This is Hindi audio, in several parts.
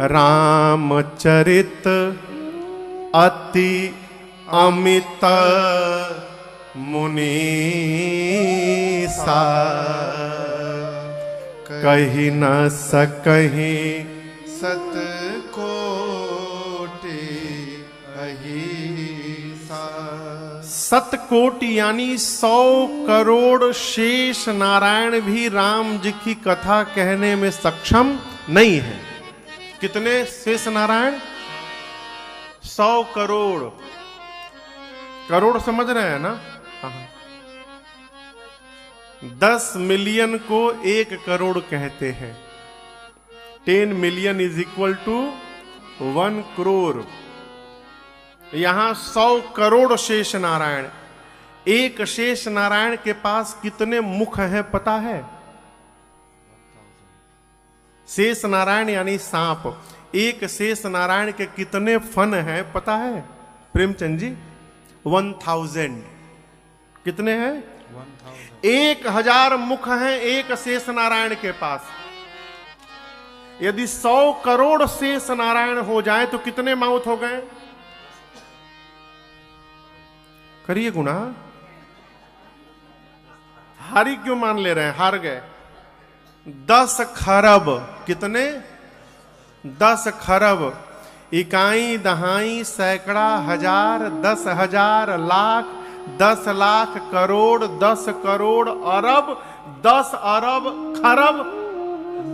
रामचरित अति अमित मुनीसा, कही न सकही सत कोटि अहिसा। सतकोटि यानी 100 करोड़ शेष नारायण भी राम जी की कथा कहने में सक्षम नहीं है। कितने शेष नारायण? 100 करोड़। करोड़ समझ रहे हैं ना? 10 मिलियन को 1 करोड़ कहते हैं। 10 million is equal to 1 crore. यहां 100 करोड़ शेष नारायण। एक शेष नारायण के पास कितने मुख हैं पता है? शेष नारायण यानी सांप। एक शेष नारायण के कितने फन हैं पता है प्रेमचंद जी? 1000। कितने हैं? 1000 मुख हैं एक शेष नारायण के पास। यदि 100 करोड़ शेष नारायण हो जाए तो कितने माउथ हो गए? करिए गुणा। हारी क्यों मान ले रहे हैं? हार गए। 10 खरब। कितने? 10 खरब। इकाई दहाई सैकड़ा हजार 10,000 लाख 10 लाख करोड़ 10 करोड़ अरब 10 अरब खरब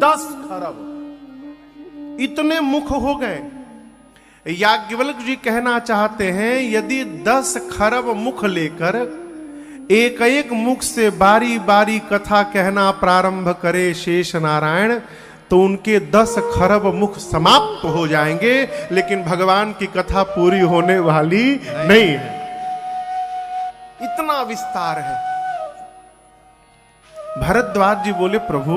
10 खरब। इतने मुख हो गए। याज्ञवल्क्य जी कहना चाहते हैं यदि 10 खरब मुख लेकर एक एक मुख से बारी बारी कथा कहना प्रारंभ करे शेष नारायण तो उनके 10 खरब मुख समाप्त हो जाएंगे, लेकिन भगवान की कथा पूरी होने वाली नहीं है। इतना विस्तार है। भरद्वाज जी बोले प्रभु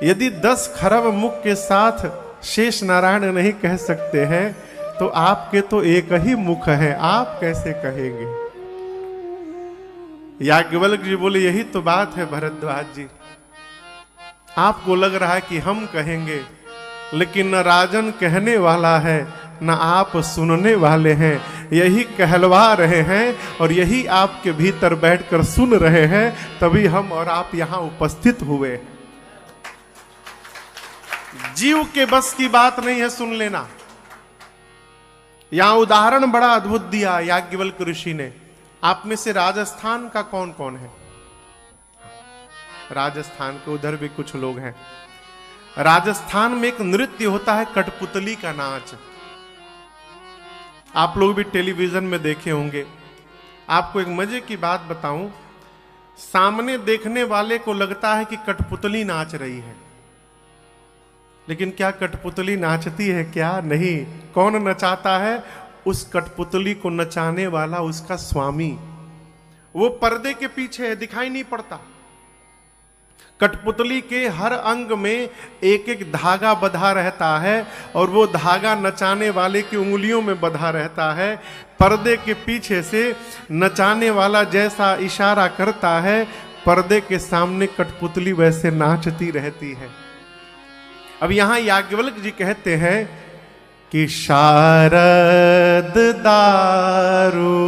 यदि 10 खरब मुख के साथ शेष नारायण नहीं कह सकते हैं तो आपके तो एक ही मुख है, आप कैसे कहेंगे? याज्ञवल्क्य जी बोले यही तो बात है भरद्वाज जी। आपको लग रहा है कि हम कहेंगे, लेकिन न राजन कहने वाला है न आप सुनने वाले हैं। यही कहलवा रहे हैं और यही आपके भीतर बैठकर सुन रहे हैं, तभी हम और आप यहां उपस्थित हुए। जीव के बस की बात नहीं है सुन लेना। यहां उदाहरण बड़ा अद्भुत दिया याज्ञवल्क्य ऋषि ने। आप में से राजस्थान का कौन कौन है? राजस्थान के उधर भी कुछ लोग हैं। राजस्थान में एक नृत्य होता है कठपुतली का नाच। आप लोग भी टेलीविजन में देखे होंगे। आपको एक मजे की बात बताऊं, सामने देखने वाले को लगता है कि कठपुतली नाच रही है, लेकिन क्या कठपुतली नाचती है? क्या नहीं। कौन नचाता है? उस कठपुतली को नचाने वाला उसका स्वामी। वो पर्दे के पीछे है, दिखाई नहीं पड़ता। कठपुतली के हर अंग में एक एक धागा बंधा रहता है और वो धागा नचाने वाले की उंगलियों में बंधा रहता है। पर्दे के पीछे से नचाने वाला जैसा इशारा करता है, पर्दे के सामने कठपुतली वैसे नाचती रहती है। अब यहां याज्ञवल्क्य जी कहते हैं कि शारद दारू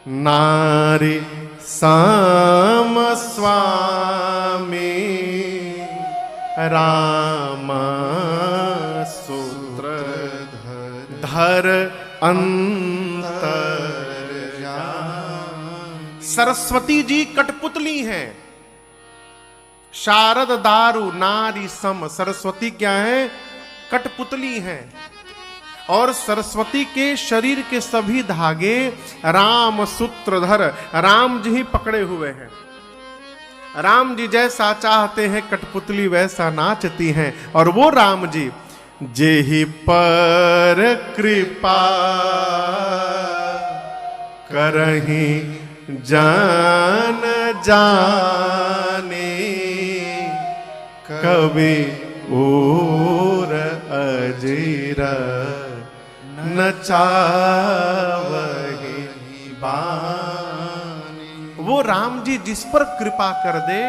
नारी साम स्वामी राम सूत्र धर अंतर्यामी। सरस्वती जी कठपुतली हैं। शारद दारू नारी सम। सरस्वती क्या है? कठपुतली हैं। और सरस्वती के शरीर के सभी धागे राम सूत्रधर, राम जी ही पकड़े हुए हैं। राम जी जैसा चाहते हैं कठपुतली वैसा नाचती हैं। और वो राम जी जेहि पर कृपा करहि जान जाने कवि और अजीरा नचावहि बानी। वो राम जी जिस पर कृपा कर दे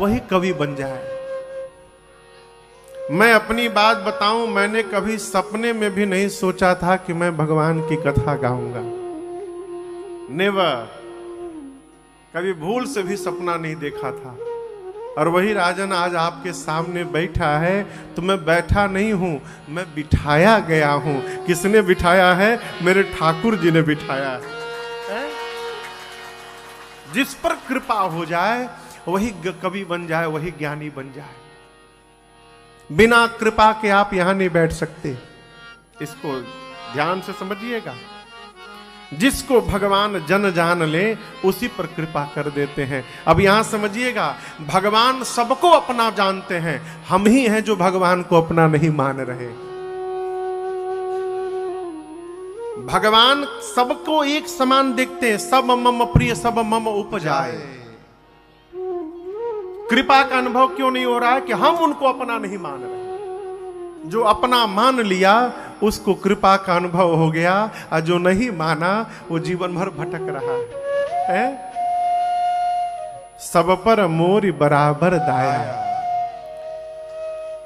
वही कवि बन जाए। मैं अपनी बात बताऊं, मैंने कभी सपने में भी नहीं सोचा था कि मैं भगवान की कथा गाऊंगा। नेवर, कभी भूल से भी सपना नहीं देखा था। और वही राजन आज आपके सामने बैठा है, तो मैं बैठा नहीं हूं, मैं बिठाया गया हूं। किसने बिठाया है? मेरे ठाकुर जी ने बिठाया है। जिस पर कृपा हो जाए वही कवि बन जाए, वही ज्ञानी बन जाए। बिना कृपा के आप यहां नहीं बैठ सकते। इसको ध्यान से समझिएगा। जिसको भगवान जन जान ले उसी पर कृपा कर देते हैं। अब यहां समझिएगा, भगवान सबको अपना जानते हैं, हम ही हैं जो भगवान को अपना नहीं मान रहे। भगवान सबको एक समान देखते हैं, सब मम प्रिय सब मम उपजाए। कृपा का अनुभव क्यों नहीं हो रहा है? कि हम उनको अपना नहीं मान रहे। जो अपना मान लिया उसको कृपा का अनुभव हो गया, और जो नहीं माना वो जीवन भर भटक रहा है। सब पर मोरी बराबर दाया,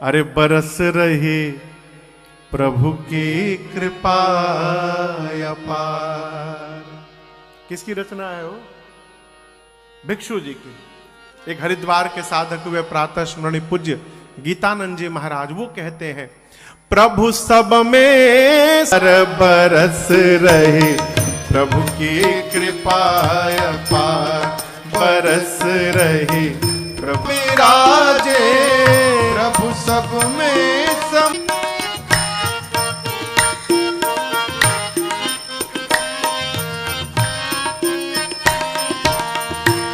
अरे बरस रही प्रभु की कृपा अपार। किसकी रचना है वो? भिक्षु जी की। एक हरिद्वार के साधक हुए प्रातः स्मरणीय पूज्य गीतानंद जी महाराज, वो कहते हैं, प्रभु सब में सर बरस रहे प्रभु की कृपा अपार, बरस रहे प्रभु राजे प्रभु सब में सम।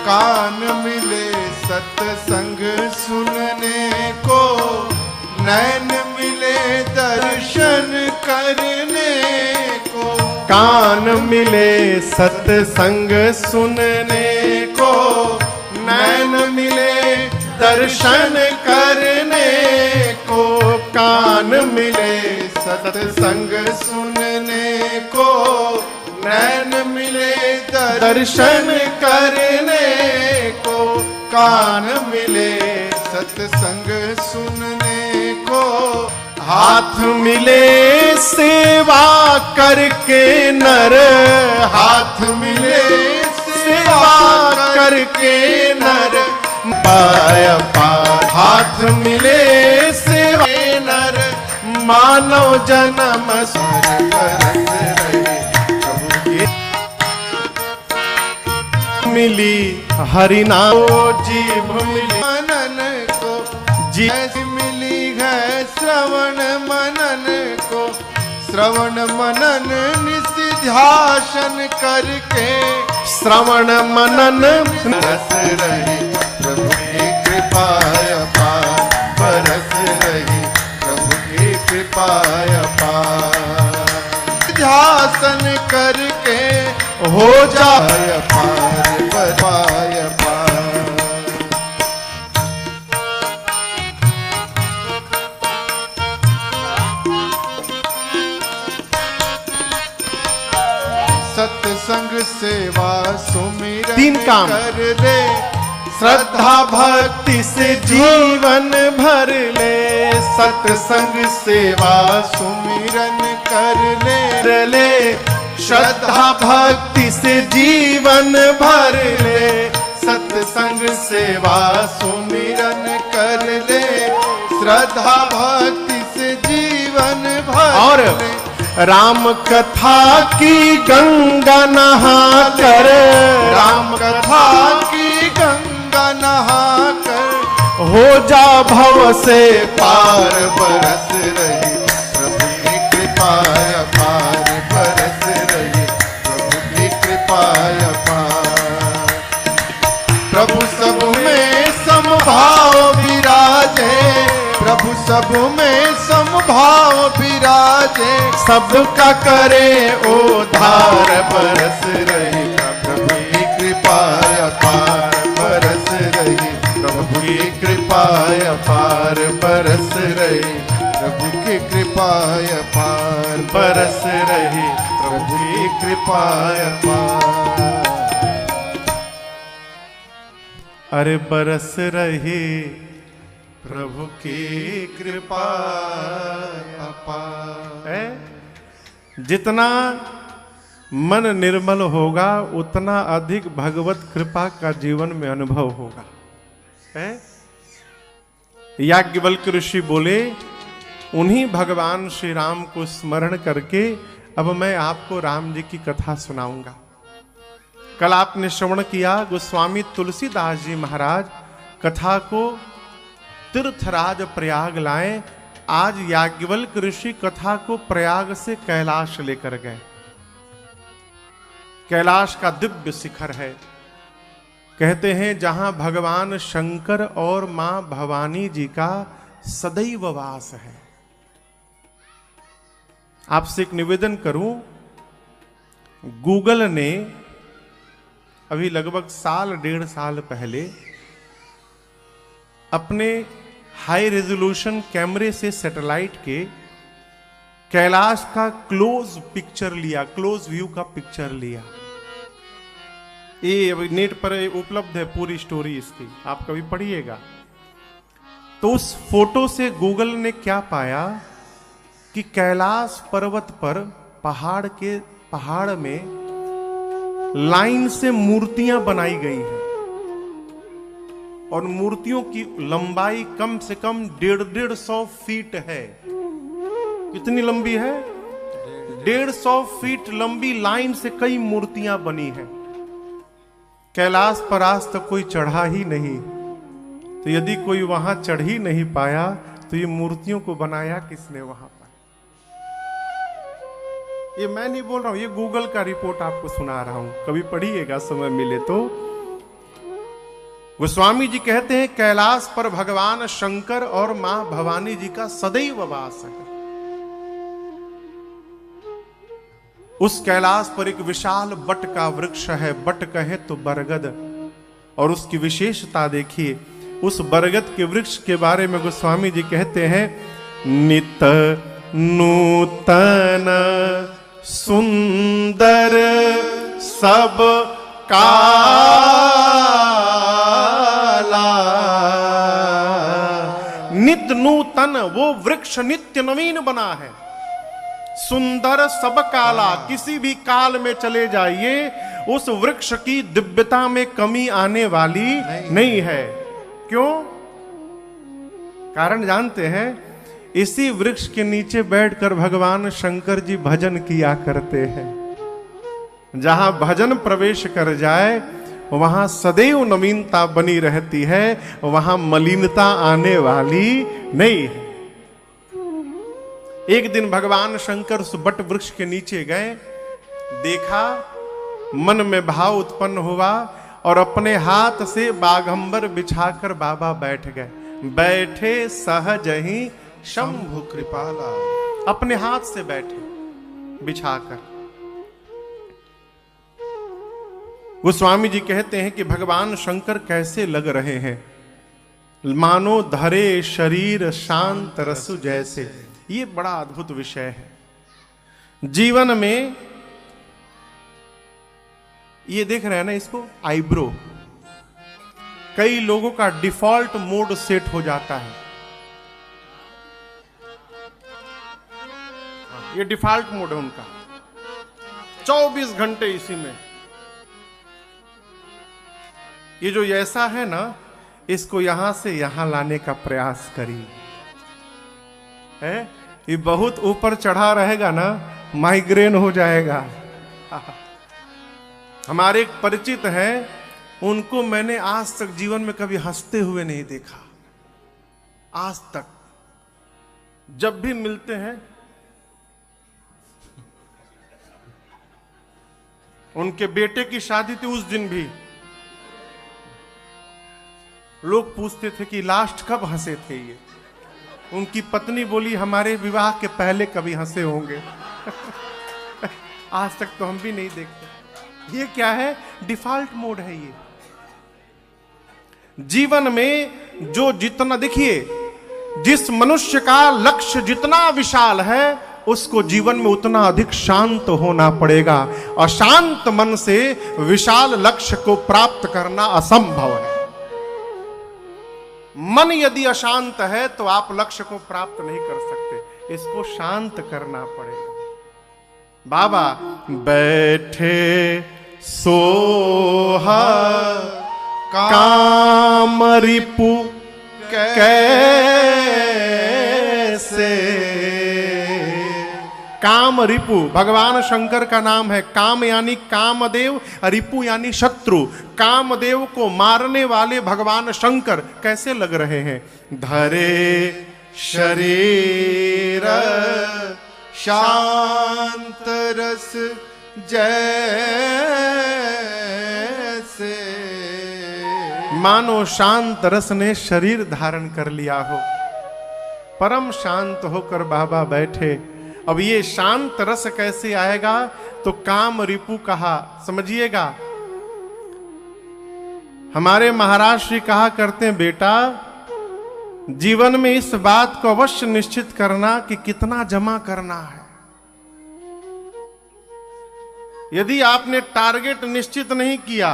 कान मिले सत्संग सुनने को, नैन मिले दर्शन करने को। कान मिले सत्संग सुनने को, नैन मिले दर्शन करने को। कान मिले सत्संग सुनने को, नैन मिले दर्शन करने को। कान मिले सत्संग सुनने को, हाथ मिले सेवा करके नर। हाथ मिले सेवा करके नर पाया पार। हाथ मिले सेवा नर मानव जन्म स्वर बरस रहे प्रभु की। मिली हरि नाम जीभ मिली मनन को, जीभ मिली है श्रवण मनन को। श्रवण मनन निधिध्यासन करके, श्रवण मनन बरस रही प्रभु की कृपा अपार। बरस रही प्रभु की कृपा अपार। ध्यासन करके हो जाए पार पाय पार। सत्संग सेवा सुमिरन तीन काम कर ले, श्रद्धा भक्ति से जीवन भर ले। सत्संग सेवा सुमिरन कर ले, श्रद्धा भक्ति से जीवन भर ले। सत्संग सेवा सुमिरन कर ले, श्रद्धा भक्ति से जीवन भर ले। राम कथा की गंगा नहा कर, राम कथा की गंगा नहा कर। हो जा भव से पार। बरस रही प्रभु की कृपा अपार। बरस रही प्रभु की कृपा अपार। प्रभु सब में समभाव विराजे, प्रभु सब में समभाव विराजे। सबका करे उद्धार। बरस रही प्रभु की कृपा अपार। बरस रही प्रभु की कृपा अपार। बरस रही प्रभु की कृपा अपार। बरस रही प्रभु की कृपा अपार। अरे बरस रही प्रभु की कृपा अपार है। जितना मन निर्मल होगा उतना अधिक भगवत कृपा का जीवन में अनुभव होगा है। याज्ञवल्क्य ऋषि बोले, उन्हीं भगवान श्री राम को स्मरण करके अब मैं आपको राम जी की कथा सुनाऊंगा। कल आपने श्रवण किया गोस्वामी तुलसीदास जी महाराज कथा को तीर्थराज प्रयाग लाए। आज याज्ञवल्क्य ऋषि कथा को प्रयाग से कैलाश लेकर गए। कैलाश का दिव्य शिखर है। कहते हैं जहां भगवान शंकर और मां भवानी जी का सदैव वास है। आपसे एक निवेदन करूं, गूगल ने अभी लगभग साल 1.5 साल पहले अपने हाई रेजोल्यूशन कैमरे से सैटेलाइट के कैलाश का क्लोज पिक्चर लिया, क्लोज व्यू का पिक्चर लिया। ये अभी नेट पर उपलब्ध है पूरी स्टोरी इसकी, आप कभी पढ़िएगा। तो उस फोटो से गूगल ने क्या पाया कि कैलाश पर्वत पर पहाड़ में लाइन से मूर्तियां बनाई गई हैं और मूर्तियों की लंबाई कम से कम 150 फीट है। कितनी लंबी है? 150 फीट लंबी लाइन से कई मूर्तियां बनी हैं। कैलाश पर आज तक कोई चढ़ा ही नहीं, तो यदि कोई वहां चढ़ ही नहीं पाया तो ये मूर्तियों को बनाया किसने वहां पर? ये मैं नहीं बोल रहा हूं, ये गूगल का रिपोर्ट आपको सुना रहा हूं, कभी पढ़िएगा समय मिले तो। गोस्वामी जी कहते हैं कैलाश पर भगवान शंकर और मां भवानी जी का सदैव वास है। उस कैलाश पर एक विशाल बट का वृक्ष है, बट कहे तो बरगद। और उसकी विशेषता देखिए, उस बरगद के वृक्ष के बारे में गोस्वामी जी कहते हैं, नित नूतन सुंदर सब काला, नित नूतन, वो वृक्ष नित्य नवीन बना है। सुंदर सब काला, किसी भी काल में चले जाइए उस वृक्ष की दिव्यता में कमी आने वाली नहीं है। क्यों? कारण जानते हैं? इसी वृक्ष के नीचे बैठकर भगवान शंकर जी भजन किया करते हैं। जहां भजन प्रवेश कर जाए वहां सदैव नवीनता बनी रहती है, वहां मलिनता आने वाली नहीं है। एक दिन भगवान शंकर उस बट वृक्ष के नीचे गए, देखा, मन में भाव उत्पन्न हुआ और अपने हाथ से बाघंबर बिछाकर बाबा बैठ गए। बैठे सहज ही शंभु कृपाला, अपने हाथ से बैठे बिछाकर। गोस्वामी जी कहते हैं कि भगवान शंकर कैसे लग रहे हैं, मानो धरे शरीर शांत रसु जैसे। ये बड़ा अद्भुत विषय है जीवन में। ये देख रहे हैं ना इसको, आईब्रो कई लोगों का डिफॉल्ट मोड सेट हो जाता है। ये डिफॉल्ट मोड है उनका, 24 घंटे इसी में। ये जो ऐसा है ना, इसको यहां से यहां लाने का प्रयास करिए। है ये बहुत ऊपर चढ़ा रहेगा ना, माइग्रेन हो जाएगा। हमारे एक परिचित हैं, उनको मैंने आज तक जीवन में कभी हंसते हुए नहीं देखा। आज तक जब भी मिलते हैं, उनके बेटे की शादी थी, उस दिन भी लोग पूछते थे कि लास्ट कब हंसे थे ये। उनकी पत्नी बोली हमारे विवाह के पहले कभी हंसे होंगे। आज तक तो हम भी नहीं देखते। ये क्या है? डिफॉल्ट मोड है ये। जीवन में जो जितना, देखिए, जिस मनुष्य का लक्ष्य जितना विशाल है उसको जीवन में उतना अधिक शांत होना पड़ेगा। अशांत मन से विशाल लक्ष्य को प्राप्त करना असंभव है। मन यदि अशांत है तो आप लक्ष्य को प्राप्त नहीं कर सकते, इसको शांत करना पड़ेगा। बाबा बैठे सोहा काम रिपु कैसे। काम रिपु भगवान शंकर का नाम है। काम यानी कामदेव, रिपु यानी शत्रु। कामदेव को मारने वाले भगवान शंकर कैसे लग रहे हैं? धरे शरीर शांत रस जैसे। मानो शांत रस ने शरीर धारण कर लिया हो। परम शांत होकर बाबा बैठे। अब ये शांत रस कैसे आएगा? तो काम रिपु कहा, समझिएगा। हमारे महाराज श्री कहा करते हैं, बेटा जीवन में इस बात को अवश्य निश्चित करना कि कितना जमा करना है। यदि आपने टारगेट निश्चित नहीं किया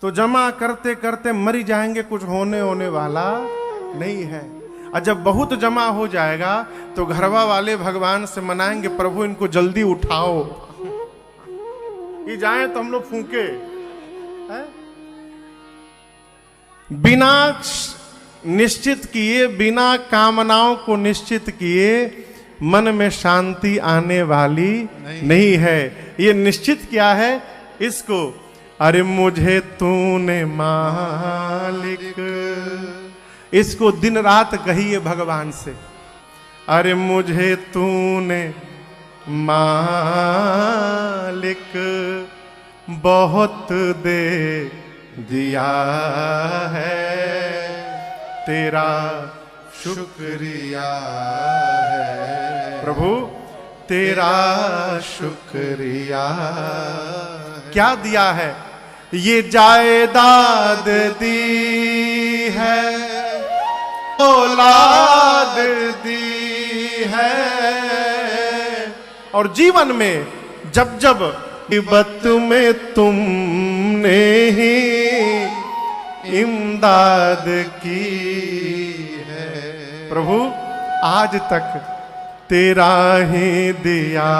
तो जमा करते करते मर जाएंगे, कुछ होने वाला नहीं है। और जब बहुत जमा हो जाएगा तो घरवा वाले भगवान से मनाएंगे, प्रभु इनको जल्दी उठाओ, ये जाए तो हम लोग फूके। बिना निश्चित किए, बिना कामनाओं को निश्चित किए मन में शांति आने वाली नहीं है। ये निश्चित क्या है इसको? अरे मुझे तूने मालिक, इसको दिन रात कहिए भगवान से। अरे मुझे तूने मालिक बहुत दे दिया है, तेरा शुक्रिया है प्रभु, तेरा शुक्रिया। क्या दिया है? ये जायदाद दी है, औलाद दी है, और जीवन में जब जब मुसीबत में तुमने ही इमदाद की है प्रभु, आज तक तेरा ही दिया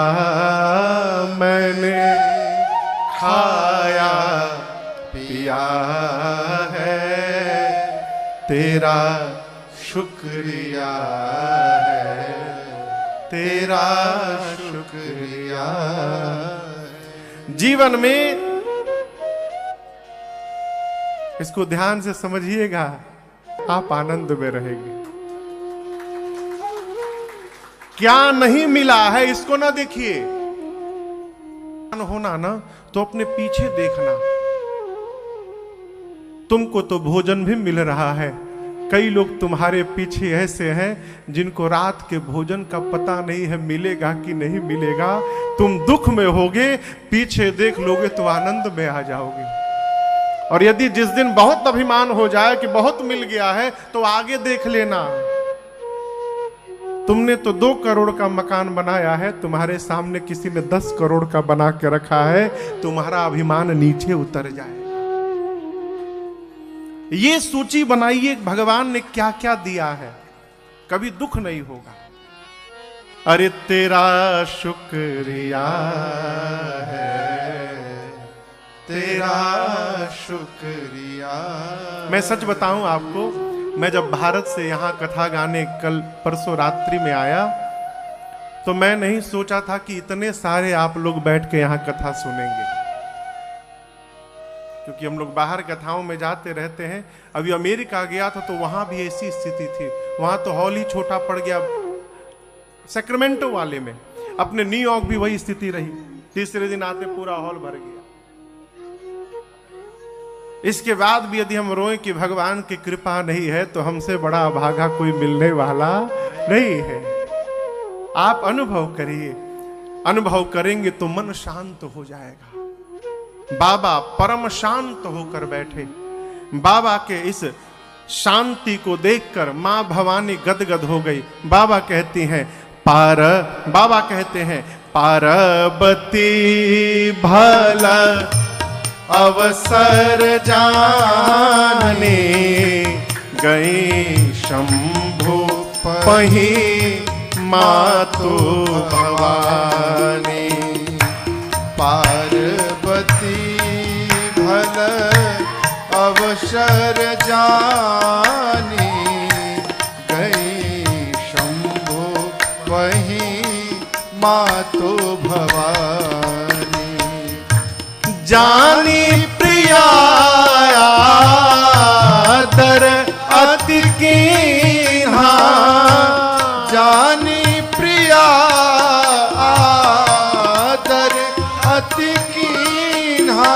मैंने, खाया पिया है, तेरा शुक्रिया है, तेरा शुक्रिया। जीवन में इसको ध्यान से समझिएगा, आप आनंद में रहेंगे। क्या नहीं मिला है इसको ना देखिए, होना ना तो अपने पीछे देखना। तुमको तो भोजन भी मिल रहा है, कई लोग तुम्हारे पीछे ऐसे हैं जिनको रात के भोजन का पता नहीं है मिलेगा कि नहीं मिलेगा। तुम दुख में होगे, पीछे देख लोगे तो आनंद में आ जाओगे। और यदि जिस दिन बहुत अभिमान हो जाए कि बहुत मिल गया है तो आगे देख लेना। तुमने तो 2 करोड़ का मकान बनाया है, तुम्हारे सामने किसी ने 10 करोड़ का बना के रखा है, तुम्हारा अभिमान नीचे उतर जाएगा। ये सूची बनाइए भगवान ने क्या क्या दिया है, कभी दुख नहीं होगा। अरे तेरा शुक्रिया है, तेरा शुक्रिया। मैं सच बताऊं आपको, मैं जब भारत से यहाँ कथा गाने कल परसों रात्रि में आया तो मैं नहीं सोचा था कि इतने सारे आप लोग बैठ के यहाँ कथा सुनेंगे, क्योंकि हम लोग बाहर कथाओं में जाते रहते हैं। अभी अमेरिका गया था तो वहां भी ऐसी स्थिति थी, वहां तो हॉल ही छोटा पड़ गया। सैक्रामेंटो वाले में, अपने न्यूयॉर्क भी वही स्थिति रही, तीसरे दिन आते पूरा हॉल भर गया। इसके बाद भी यदि हम रोएं कि भगवान की कृपा नहीं है तो हमसे बड़ा अभागा कोई मिलने वाला नहीं है। आप अनुभव करिए, अनुभव करेंगे तो मन शांत हो जाएगा। बाबा परम शांत होकर बैठे। बाबा के इस शांति को देखकर मां भवानी गदगद हो गई। बाबा कहती हैं बाबा कहते हैं पार्वती भला अवसर जाने गई शंभु पही मातु भवानी। पार्वती भल अवसर जानी, गई शंभु वही मातु भवानी। जानी प्रिया आदर अति कीन्हा, जानी प्रिया आदर अति कीन्हा।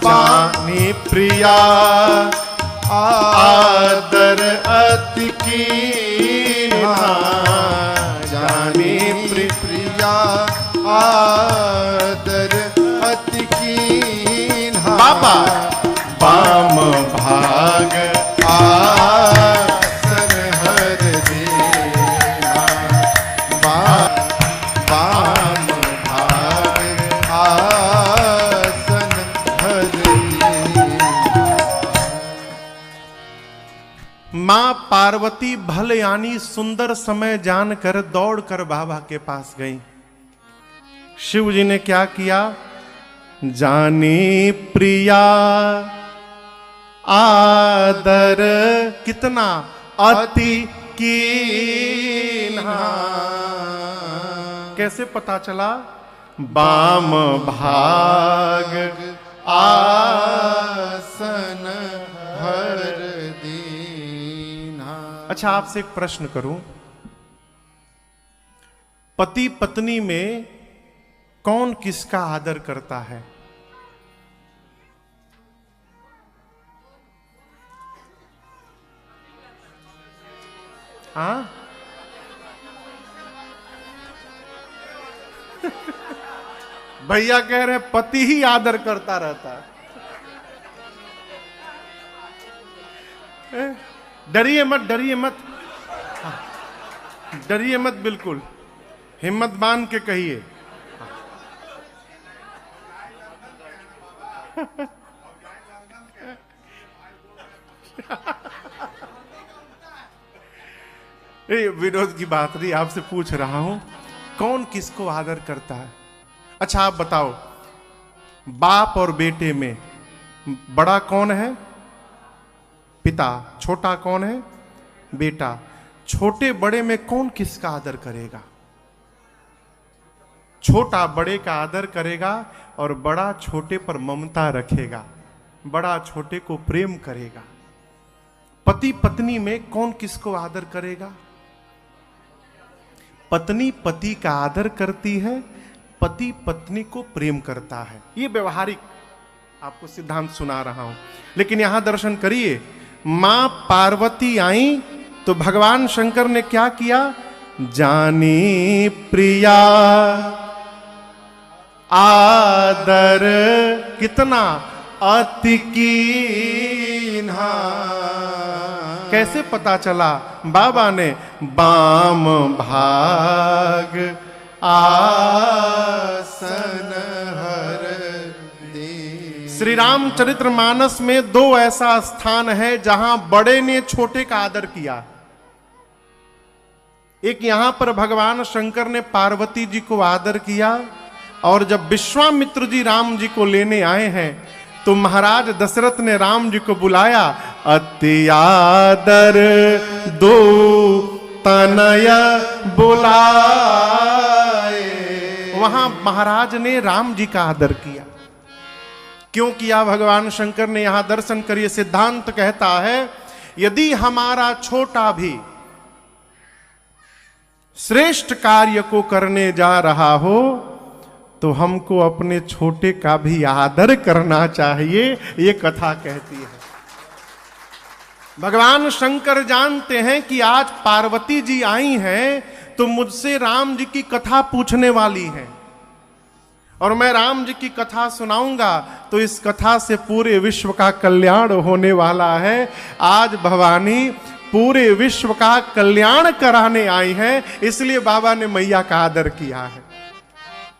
जानी प्रिया आदर अति कीन्हा, जानी प्रिया आदर अति कीन्हा। बाबा बाम भाग आसन हर देना, बाम भाग आसन हर देना। मां पार्वती भल यानी सुंदर समय जानकर दौड़कर बाबा के पास गई। शिव जी ने क्या किया? जानी प्रिया आदर कितना अति कीन्हा। कैसे पता चला? बाम भाग आसन हर दीना। अच्छा, आपसे एक प्रश्न करूं, पति पत्नी में कौन किसका आदर करता है? हाँ भैया कह रहे पति ही आदर करता रहता है। डरिए मत, डरिए मत, डरिए मत, बिल्कुल हिम्मत बांध के कहिए। विनोद की बात नहीं, आपसे पूछ रहा हूं कौन किसको आदर करता है। अच्छा आप बताओ, बाप और बेटे में बड़ा कौन है? पिता। छोटा कौन है? बेटा। छोटे बड़े में कौन किसका आदर करेगा? छोटा बड़े का आदर करेगा और बड़ा छोटे पर ममता रखेगा, बड़ा छोटे को प्रेम करेगा। पति पत्नी में कौन किसको आदर करेगा? पत्नी पति का आदर करती है, पति पत्नी को प्रेम करता है। ये व्यवहारिक आपको सिद्धांत सुना रहा हूं, लेकिन यहां दर्शन करिए। मां पार्वती आई तो भगवान शंकर ने क्या किया? जानी प्रिया आदर कितना अति कीन्हा। कैसे पता चला? बाबा ने बाम भाग आसन हर दे। श्री रामचरितमानस में दो ऐसा स्थान है जहां बड़े ने छोटे का आदर किया। एक यहां पर भगवान शंकर ने पार्वती जी को आदर किया, और जब विश्वामित्र जी राम जी को लेने आए हैं तो महाराज दशरथ ने राम जी को बुलाया। अति आदर दो तनय बुलाए। वहां महाराज ने राम जी का आदर किया। क्यों किया? भगवान शंकर ने यहां दर्शन करिए। सिद्धांत कहता है यदि हमारा छोटा भी श्रेष्ठ कार्य को करने जा रहा हो तो हमको अपने छोटे का भी आदर करना चाहिए, ये कथा कहती है। भगवान शंकर जानते हैं कि आज पार्वती जी आई हैं तो मुझसे राम जी की कथा पूछने वाली हैं, और मैं राम जी की कथा सुनाऊंगा तो इस कथा से पूरे विश्व का कल्याण होने वाला है। आज भवानी पूरे विश्व का कल्याण कराने आई हैं, इसलिए बाबा ने मैया का आदर किया है।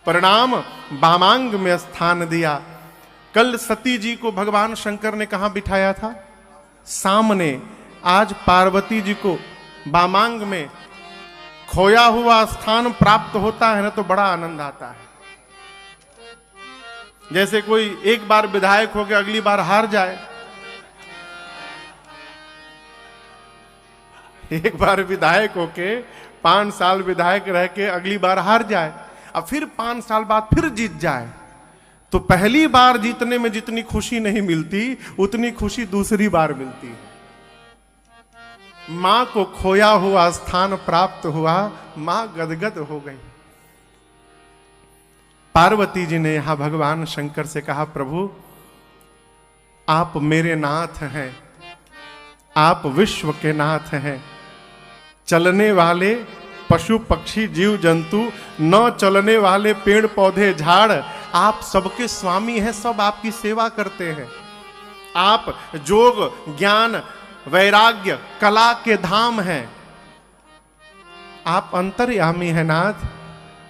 परिणाम वामांग में स्थान दिया। कल सती जी को भगवान शंकर ने कहां बिठाया था? सामने आज पार्वती जी को वामांग में खोया हुआ स्थान प्राप्त होता है ना, तो बड़ा आनंद आता है। जैसे कोई एक बार विधायक हो गया, अगली बार हार जाए। एक बार विधायक होके 5 साल विधायक रह के अगली बार हार जाए, अब फिर 5 साल बाद फिर जीत जाए, तो पहली बार जीतने में जितनी खुशी नहीं मिलती उतनी खुशी दूसरी बार मिलती है। मां को खोया हुआ स्थान प्राप्त हुआ, मां गदगद हो गई। पार्वती जी ने यहां भगवान शंकर से कहा, प्रभु आप मेरे नाथ हैं, आप विश्व के नाथ हैं। चलने वाले पशु पक्षी जीव जंतु, न चलने वाले पेड़ पौधे झाड़, आप सबके स्वामी हैं, सब आपकी सेवा करते हैं। आप जोग ज्ञान वैराग्य कला के धाम हैं, आप अंतर्यामी हैं नाथ।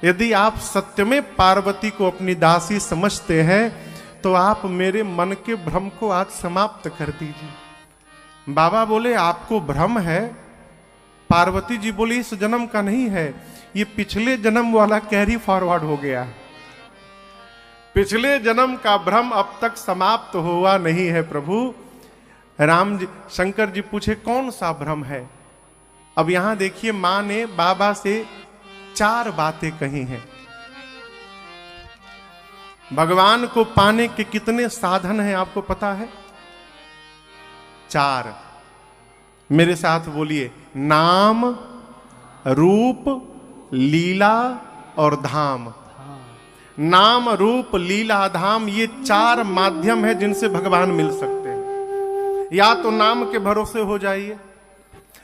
यदि आप सत्य में पार्वती को अपनी दासी समझते हैं तो आप मेरे मन के भ्रम को आज समाप्त कर दीजिए। बाबा बोले आपको भ्रम है? पार्वती जी बोली इस जन्म का नहीं है, ये पिछले जन्म वाला कैरी फॉरवर्ड हो गया। पिछले जन्म का भ्रम अब तक समाप्त हुआ नहीं है प्रभु। राम जी शंकर जी पूछे कौन सा भ्रम है? अब यहां देखिए, मां ने बाबा से 4 बातें कही हैं। भगवान को पाने के कितने साधन हैं आपको पता है? 4। मेरे साथ बोलिए, नाम, रूप, लीला और धाम। नाम, रूप, लीला, धाम, ये 4 माध्यम है जिनसे भगवान मिल सकते हैं। या तो नाम के भरोसे हो जाइए,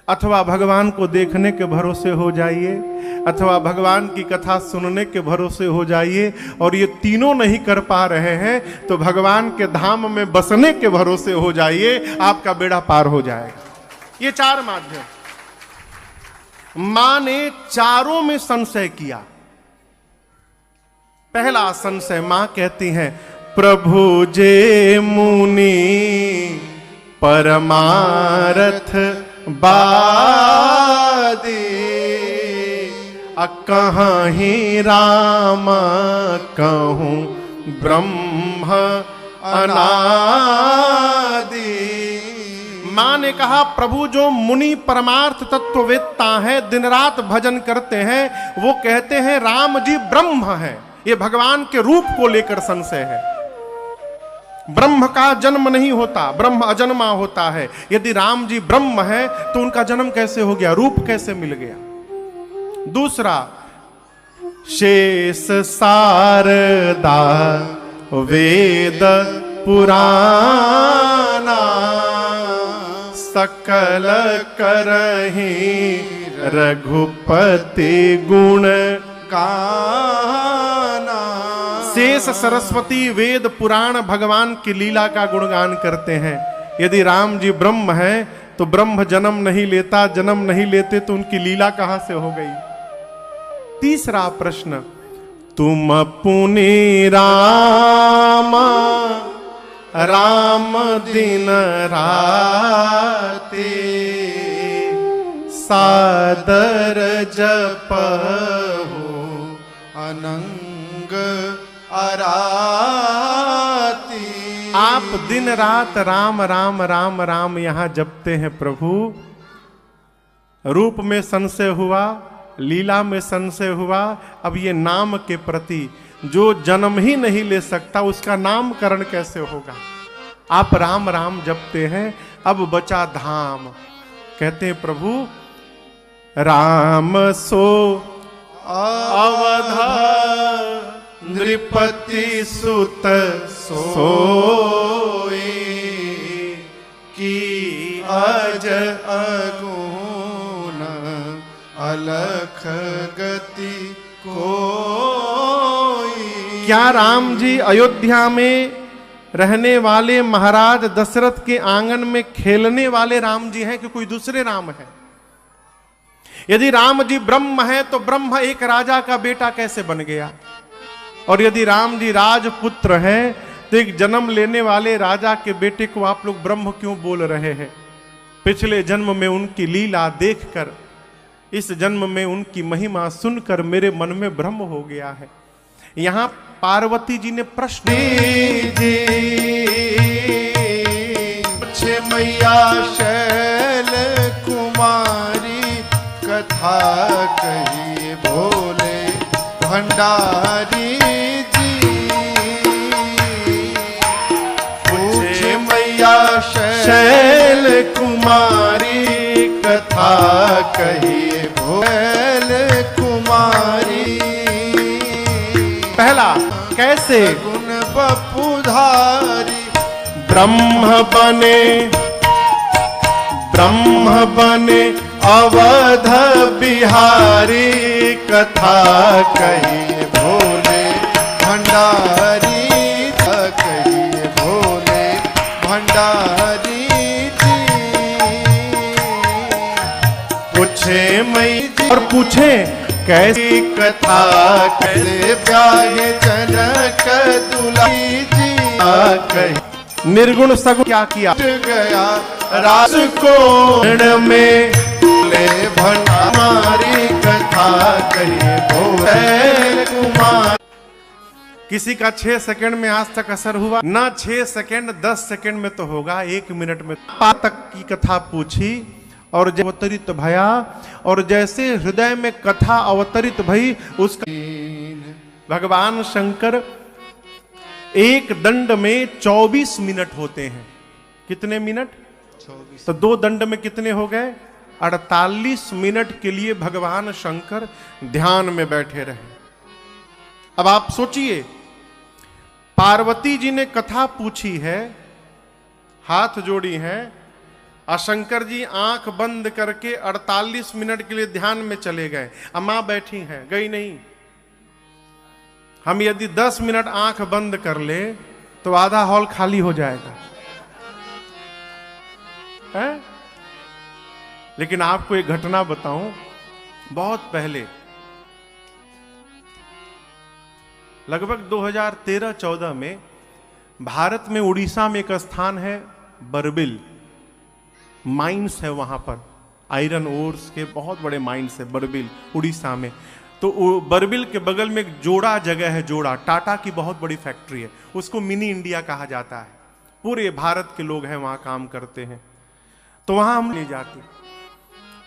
अथवा भगवान को देखने के भरोसे हो जाइए, अथवा भगवान की कथा सुनने के भरोसे हो जाइए। और ये तीनों नहीं कर पा रहे हैं तो भगवान के धाम में बसने के भरोसे हो जाइए, आपका बेड़ा पार हो जाएगा। ये 4 माध्यम। मां ने चारों में संशय किया। पहला संशय, मां कहती हैं, प्रभु जे मुनि परमारथ बादी, कहाँ ही राम कहूं ब्रह्म अनादि। मां ने कहा, प्रभु जो मुनि परमार्थ तत्ववेत्ता हैं, दिन रात भजन करते हैं, वो कहते हैं राम जी ब्रह्म हैं। ये भगवान के रूप को लेकर संशय है। ब्रह्म का जन्म नहीं होता, ब्रह्म अजन्मा होता है। यदि राम जी ब्रह्म है तो उनका जन्म कैसे हो गया, रूप कैसे मिल गया? दूसरा, शेष शारदा वेद पुराना, सकल करहि रघुपति गुण गाना। शेष सरस्वती वेद पुराण भगवान की लीला का गुणगान करते हैं। यदि राम जी ब्रह्म हैं तो ब्रह्म जन्म नहीं लेता, जन्म नहीं लेते तो उनकी लीला कहां से हो गई? तीसरा प्रश्न, तुम पुनि राम राम दिन राते, सादर जपहु अनंग अराती। आप दिन रात राम राम राम राम यहां जपते हैं प्रभु। रूप में संशय हुआ, लीला में संशय हुआ, अब ये नाम के प्रति जो जन्म ही नहीं ले सकता उसका नामकरण कैसे होगा? आप राम राम जपते हैं, अब बचा धाम। कहते हैं प्रभु राम सो अवध नृपति सुत सोई, की अज अगुण अलख गति कोई। क्या राम जी अयोध्या में रहने वाले महाराज दशरथ के आंगन में खेलने वाले राम जी हैं कि कोई दूसरे राम है? यदि राम जी ब्रह्म है तो ब्रह्म एक राजा का बेटा कैसे बन गया? और यदि राम जी राजपुत्र हैं तो एक जन्म लेने वाले राजा के बेटे को आप लोग ब्रह्म क्यों बोल रहे हैं? पिछले जन्म में उनकी लीला देखकर, इस जन्म में उनकी महिमा सुनकर मेरे मन में भ्रम हो गया है। यहां पार्वती जी ने प्रश्न पूछे मैया शैल कुमारी, कथा कही भोले भंडारी जी। पूछे मैया शैल कुमारी, कथा कही भोले कुमारी। पहला, कैसे गुण बपुधारी ब्रह्म बने अवध बिहारी, कथा कही भोले भंडारी, कही भोले भंडारी जी। पूछे मई और पूछे कैसी कथा कैसे ब्याहे जनक दुलाई जी। कही निर्गुण सगुण क्या किया गया रास को में ले भंडारी, कथा कही भोले कुमार। किसी का 6 सेकंड में आज तक असर हुआ ना? 6 सेकंड 10 सेकंड में तो होगा, 1 मिनट में। पातक की कथा पूछी और अवतरित भया, और जैसे हृदय में कथा अवतरित भई उसका भगवान शंकर एक दंड में 24 मिनट होते हैं। कितने मिनट? 24। तो 2 दंड में कितने हो गए? 48 मिनट के लिए भगवान शंकर ध्यान में बैठे रहे। अब आप सोचिए, पार्वती जी ने कथा पूछी है, हाथ जोड़ी है, और शंकर जी आंख बंद करके 48 मिनट के लिए ध्यान में चले गए। अम्मा बैठी हैं, गई नहीं। हम यदि 10 मिनट आंख बंद कर ले तो आधा हॉल खाली हो जाएगा है? लेकिन आपको एक घटना बताऊं, बहुत पहले लगभग 2013-14 में भारत में उड़ीसा में एक स्थान है बरबिल, माइंस है वहां पर, आयरन ओर्स के बहुत बड़े माइंस है बरबिल उड़ीसा में। तो बरबिल के बगल में एक जोड़ा जगह है, जोड़ा टाटा की बहुत बड़ी फैक्ट्री है, उसको मिनी इंडिया कहा जाता है। पूरे भारत के लोग हैं वहां काम करते हैं। तो वहां हम ले जाते,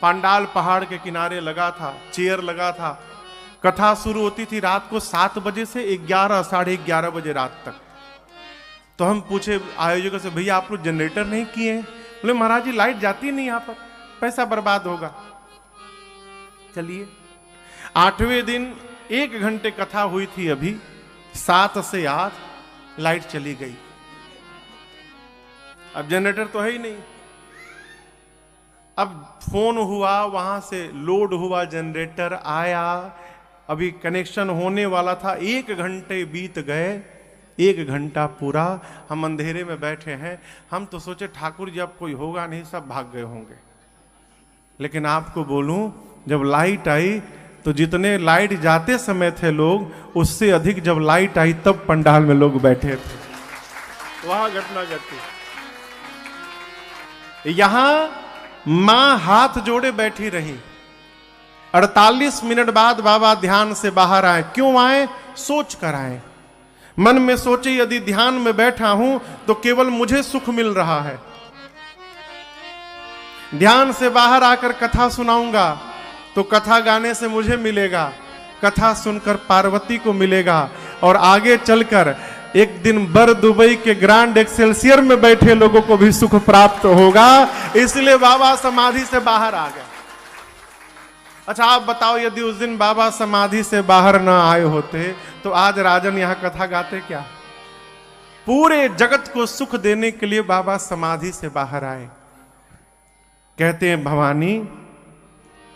पांडाल पहाड़ के किनारे लगा था, चेयर लगा था, कथा शुरू होती थी रात को 7 बजे से 11 साढ़े 11 बजे रात तक। तो हम पूछे आयोजकों से, भैया आप लोग जनरेटर नहीं किए हैं? बोले महाराज जी लाइट जाती नहीं यहां पर, पैसा बर्बाद होगा। चलिए 8वें दिन 1 घंटे कथा हुई थी, अभी 7 से 8 लाइट चली गई। अब जनरेटर तो है ही नहीं। अब फोन हुआ, वहां से लोड हुआ, जनरेटर आया, अभी कनेक्शन होने वाला था। 1 घंटे बीत गए, 1 घंटा पूरा हम अंधेरे में बैठे हैं। हम तो सोचे ठाकुर जी अब कोई होगा नहीं, सब भाग गए होंगे। लेकिन आपको बोलूं, जब लाइट आई तो जितने लाइट जाते समय थे लोग, उससे अधिक जब लाइट आई तब पंडाल में लोग बैठे थे। वहां घटना घटी। यहां मां हाथ जोड़े बैठी रही। 48 मिनट बाद बाबा ध्यान से बाहर आए। क्यों आए? सोच कर आए। मन में सोचे यदि ध्यान में बैठा हूं तो केवल मुझे सुख मिल रहा है, ध्यान से बाहर आकर कथा सुनाऊंगा तो कथा गाने से मुझे मिलेगा, कथा सुनकर पार्वती को मिलेगा, और आगे चलकर एक दिन बर दुबई के ग्रांड एक्सेल्सियर में बैठे लोगों को भी सुख प्राप्त होगा। इसलिए बाबा समाधि से बाहर आ गए। अच्छा आप बताओ, यदि उस दिन बाबा समाधि से बाहर ना आए होते तो आज राजन यहां कथा गाते क्या? पूरे जगत को सुख देने के लिए बाबा समाधि से बाहर आए। कहते हैं भवानी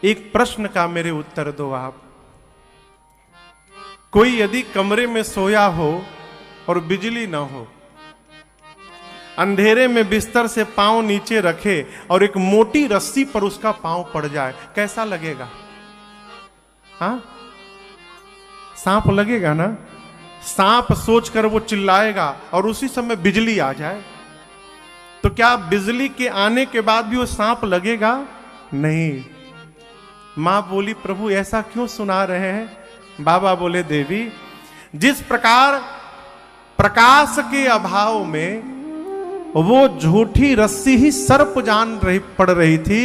एक प्रश्न का मेरे उत्तर दो आप। कोई यदि कमरे में सोया हो और बिजली ना हो, अंधेरे में बिस्तर से पांव नीचे रखे और एक मोटी रस्सी पर उसका पांव पड़ जाए, कैसा लगेगा? हाँ, सांप लगेगा ना? सांप सोचकर वो चिल्लाएगा और उसी समय बिजली आ जाए, तो क्या बिजली के आने के बाद भी वो सांप लगेगा? नहीं। मां बोली प्रभु ऐसा क्यों सुना रहे हैं? बाबा बोले देवी, जिस प्रकार प्रकाश के अभाव में वो झूठी रस्सी ही सर्प जान रही पड़ रही थी,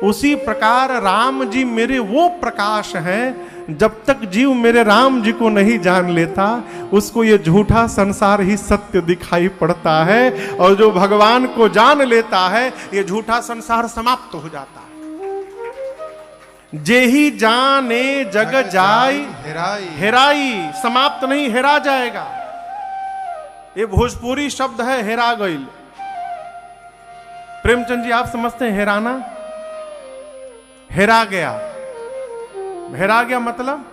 उसी प्रकार राम जी मेरे वो प्रकाश हैं, जब तक जीव मेरे राम जी को नहीं जान लेता उसको ये झूठा संसार ही सत्य दिखाई पड़ता है, और जो भगवान को जान लेता है ये झूठा संसार समाप्त हो जाता है। जेहि जाने जग जाई हेराई, समाप्त नहीं, हेरा जाएगा। ये भोजपुरी शब्द है हेरा गईल। प्रेमचंद जी आप समझते हैं हेराना? हेरा गया, हेरा गया मतलब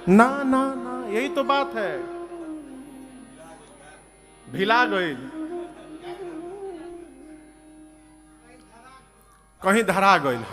ना ना ना, यही तो बात है। भिला गईल, कहीं धरा गईल।